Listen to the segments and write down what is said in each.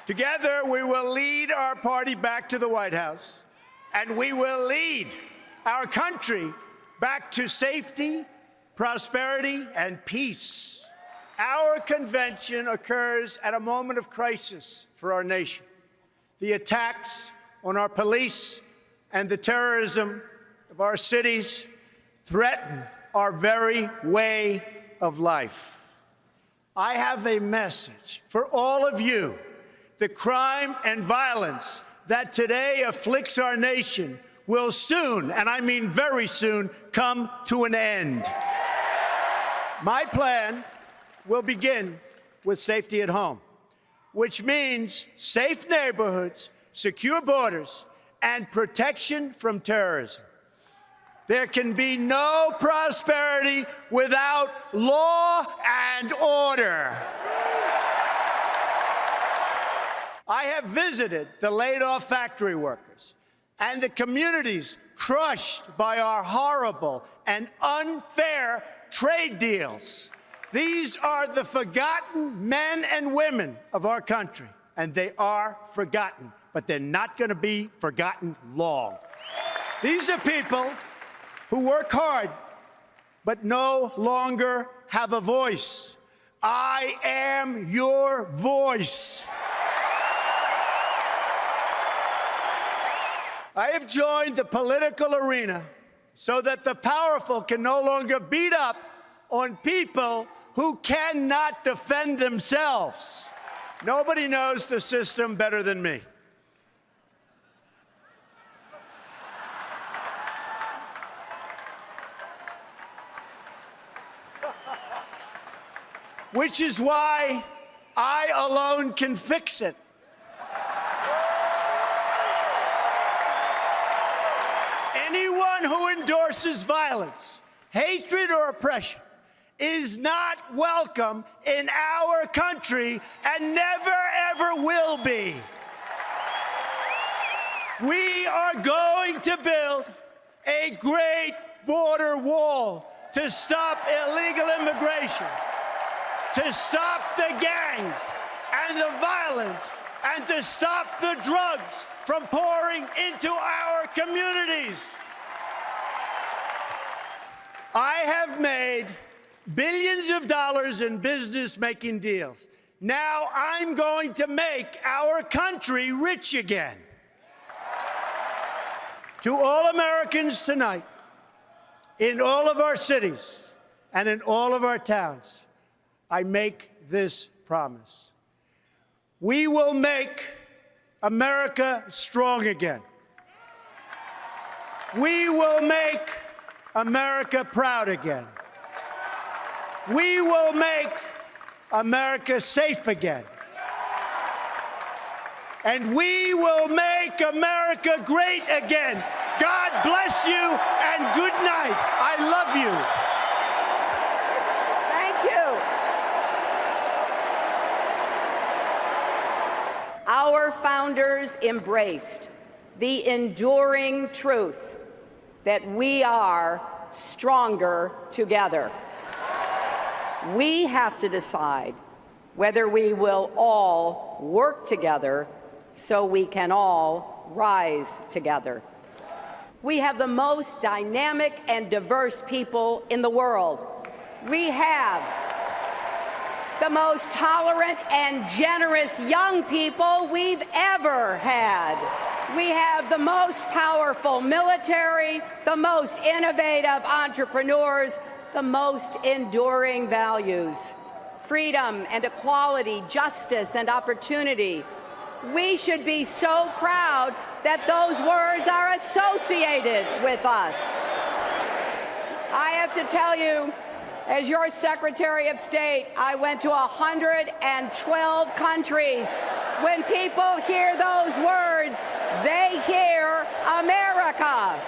Together, we will lead our party back to the White House, and we will lead our country back to safety, prosperity, and peace. Our convention occurs at a moment of crisis for our nation. The attacks on our police and the terrorism of our cities threaten our very way of life. I have a message for all of you. The crime and violence that today afflicts our nation will soon, and I mean very soon, come to an end. My plan will begin with safety at home, which means safe neighborhoods, secure borders, and protection from terrorism. There can be no prosperity without law and order. I have visited the laid-off factory workers and the communities crushed by our horrible and unfair trade deals. These are the forgotten men and women of our country, and they are forgotten, but they're not going to be forgotten long. These are people who work hard but no longer have a voice. I am your voice. I have joined the political arena so that the powerful can no longer beat up on people who cannot defend themselves. Nobody knows the system better than me. Which is why I alone can fix it. Anyone who endorses violence, hatred, or oppression is not welcome in our country and never, ever will be. We are going to build a great border wall to stop illegal immigration, to stop the gangs and the violence, and to stop the drugs from pouring into our communities. I have made billions of dollars in business-making deals. Now I'm going to make our country rich again. To all Americans tonight, in all of our cities and in all of our towns, I make this promise. We will make America strong again. We will make America proud again. We will make America safe again. And we will make America great again. God bless you and good night. I love you. Thank you. Our founders embraced the enduring truth that we are stronger together. We have to decide whether we will all work together so we can all rise together. We have the most dynamic and diverse people in the world. We have the most tolerant and generous young people we've ever had. We have the most powerful military, the most innovative entrepreneurs, the most enduring values, freedom and equality, justice and opportunity. We should be so proud that those words are associated with us. I have to tell you, as your Secretary of State, I went to 112 countries. When people hear those words, they hear America.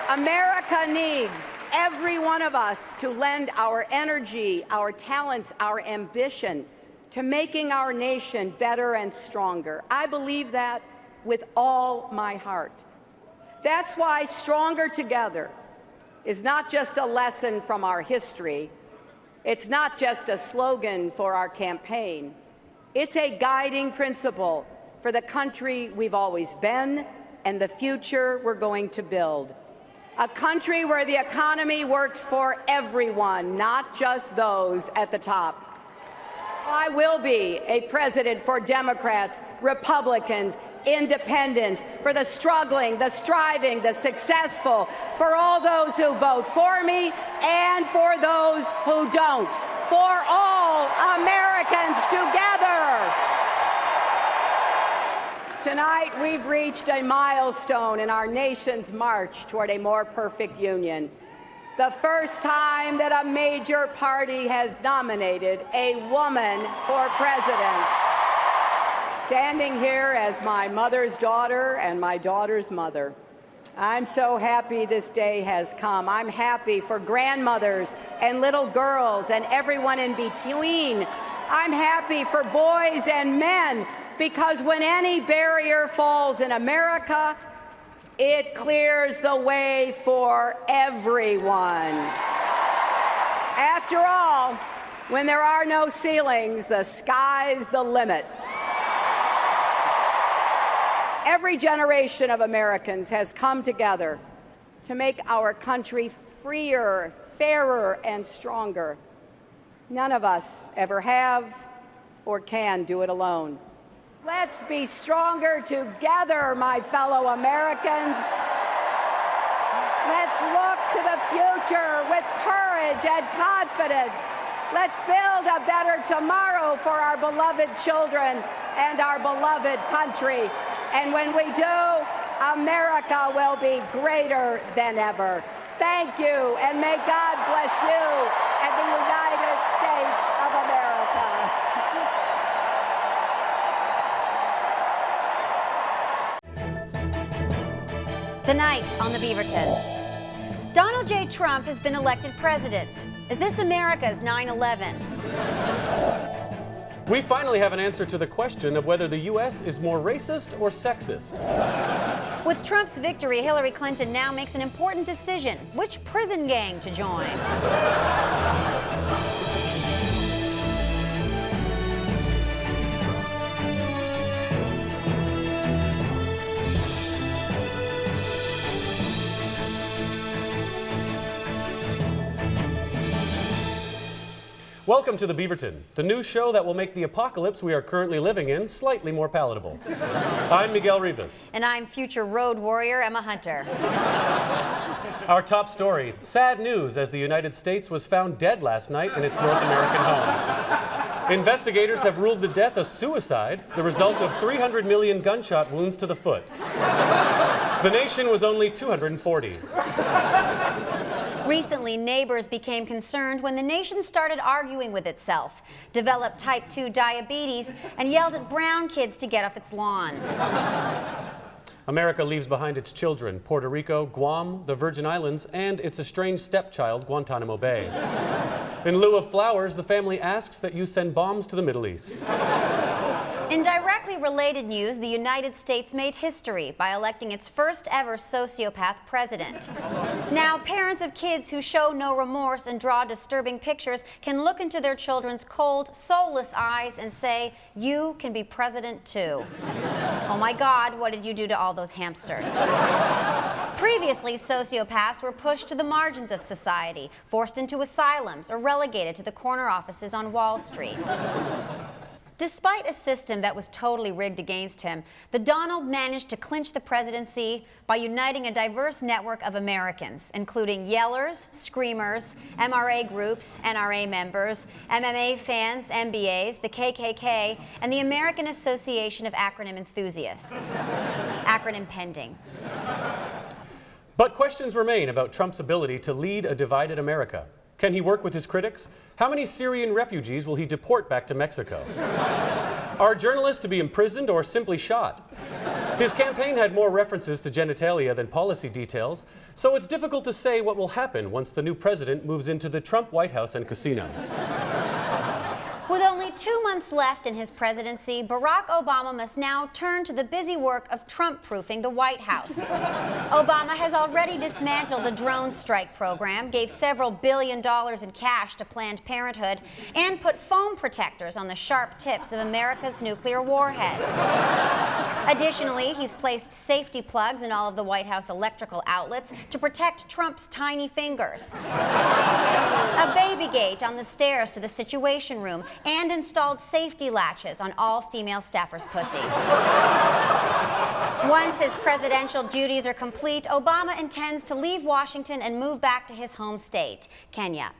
America needs every one of us to lend our energy, our talents, our ambition to making our nation better and stronger. I believe that with all my heart. That's why Stronger Together is not just a lesson from our history. It's not just a slogan for our campaign. It's a guiding principle for the country we've always been and the future we're going to build. A country where the economy works for everyone, not just those at the top. I will be a president for Democrats, Republicans, independents, for the struggling, the striving, the successful, for all those who vote for me and for those who don't, for all Americans together. Tonight, we've reached a milestone in our nation's march toward a more perfect union. The first time that a major party has nominated a woman for president. Standing here as my mother's daughter and my daughter's mother, I'm so happy this day has come. I'm happy for grandmothers and little girls and everyone in between. I'm happy for boys and men, because when any barrier falls in America, it clears the way for everyone. After all, when there are no ceilings, the sky's the limit. Every generation of Americans has come together to make our country freer, fairer, and stronger. None of us ever have or can do it alone. Let's be stronger together, my fellow Americans. Let's look to the future with courage and confidence. Let's build a better tomorrow for our beloved children and our beloved country. And when we do, America will be greater than ever. Thank you, and may God bless you and the United States of America. Tonight on the Beaverton, Donald J. Trump has been elected president. Is this America's 9/11? We finally have an answer to the question of whether the U.S. is more racist or sexist. With Trump's victory, Hillary Clinton now makes an important decision: which prison gang to join. Welcome to the Beaverton, the new show that will make the apocalypse we are currently living in slightly more palatable. I'm Miguel Rivas. And I'm future road warrior Emma Hunter. Our top story: sad news as the United States was found dead last night in its North American home. Investigators have ruled the death a suicide, the result of 300 million gunshot wounds to the foot. The nation was only 240. Recently, neighbors became concerned when the nation started arguing with itself, developed type 2 diabetes, and yelled at brown kids to get off its lawn. America leaves behind its children, Puerto Rico, Guam, the Virgin Islands, and its estranged stepchild, Guantanamo Bay. In lieu of flowers, the family asks that you send bombs to the Middle East. In directly related news, the United States made history by electing its first ever sociopath president. Now, parents of kids who show no remorse and draw disturbing pictures can look into their children's cold, soulless eyes and say, "You can be president too." Oh my God, what did you do to all those hamsters? Previously, sociopaths were pushed to the margins of society, forced into asylums, or relegated to the corner offices on Wall Street. Despite a system that was totally rigged against him, the Donald managed to clinch the presidency by uniting a diverse network of Americans, including yellers, screamers, MRA groups, NRA members, MMA fans, MBAs, the KKK, and the American Association of Acronym Enthusiasts. Acronym pending. But questions remain about Trump's ability to lead a divided America. Can he work with his critics? How many Syrian refugees will he deport back to Mexico? Are journalists to be imprisoned or simply shot? His campaign had more references to genitalia than policy details, so it's difficult to say what will happen once the new president moves into the Trump White House and casino. With only 2 months left in his presidency, Barack Obama must now turn to the busy work of Trump-proofing the White House. Obama has already dismantled the drone strike program, gave several $billions in cash to Planned Parenthood, and put foam protectors on the sharp tips of America's nuclear warheads. Additionally, he's placed safety plugs in all of the White House electrical outlets to protect Trump's tiny fingers. A baby gate on the stairs to the Situation Room, and installed safety latches on all female staffers' pussies. Once his presidential duties are complete, Obama intends to leave Washington and move back to his home state, Kenya.